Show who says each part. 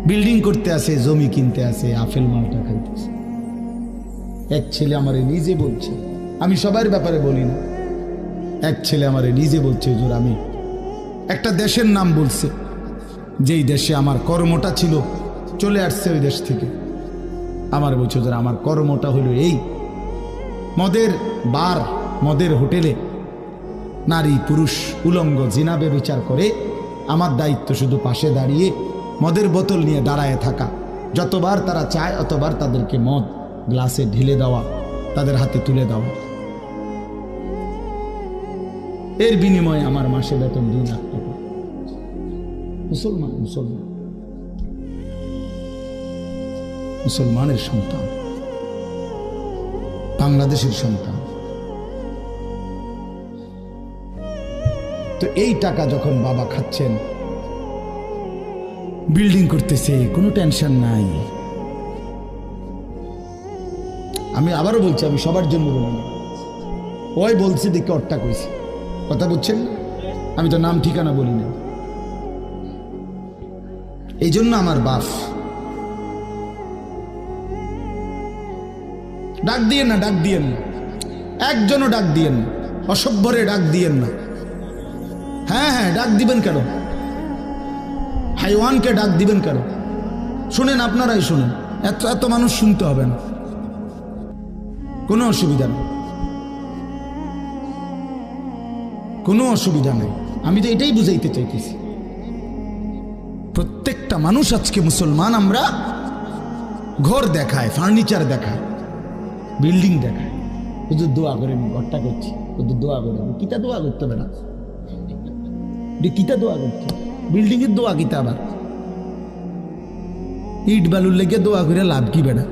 Speaker 1: Building করতে আসে, জমি কিনতে আসে, আপেল মালটা খাইতেছে। এক ছেলে আমারে নিজে বলছে, আমি সবার ব্যাপারে বলি না, এক ছেলে আমারে নিজে বলছে, হুজুর আমি একটা দেশের নাম বলছে, যেই দেশে আমার কর্মটা ছিল, চলে আসছে ওই দেশ থেকে। আমার বলছে, হুজুর আমার কর্মটা হলো এই, মদের বার, মদের হোটেলে নারী পুরুষ উলঙ্গ জিনা ব্যভিচার করে, আমার দায়িত্ব শুধু পাশে দাঁড়িয়ে মদের বোতল নিয়ে দাঁড়ায় থাকা, যতবার তারা চায় অতবার তাদেরকে মদ গ্লাসে ঢেলে দেওয়া, তাদের হাতে তুলে দেওয়া। এর বিনিময়ে আমার মাসে বেতন 2 লাখ টাকা। মুসলমান, মুসলমান, মুসলমানের সন্তান, বাংলাদেশের সন্তান। তো এই টাকা যখন বাবা খাচ্ছেন, বিল্ডিং করতেছে, কোনো টেনশন নাই। আমি আবারও বলছি, আমি সবার জন্য বলি না, ওই বলছি দেখে অট্টা কইছি, কথা বুঝছেন? আমি তো নাম ঠিকানা বলি না। এই জন্য আমার বাপ, ডাক দিয়েন না, ডাক দিয়েন না, একজনও ডাক দিয়েন না, অসভ্যরে ডাক দিয়েন না। হ্যাঁ হ্যাঁ, ডাক দিবেন কেন? হাইওয়ানকে ডাক দিবেন কেন? শুনেন, আপনারাই শুনেন, এত এত মানুষ শুনতে হবে না, কোনো অসুবিধা নেই, কোনো অসুবিধা নেই। আমি তো এটাই বুঝাইতে চাইতেছি, প্রত্যেকটা মানুষ আজকে মুসলমান, আমরা ঘর দেখায়, ফার্নিচার দেখায়, বিল্ডিং দেখায়, শুধু দোয়া করে আমি ঘরটা করছি, শুধু দোয়া করে। কিতা দোয়া করতে হবে না, কিতা দোয়া করতে, বিল্ডিং এর দোয়া কিতা, আবার ইট বালুর লেগে দোয়া করে লাভ কি বেড়া?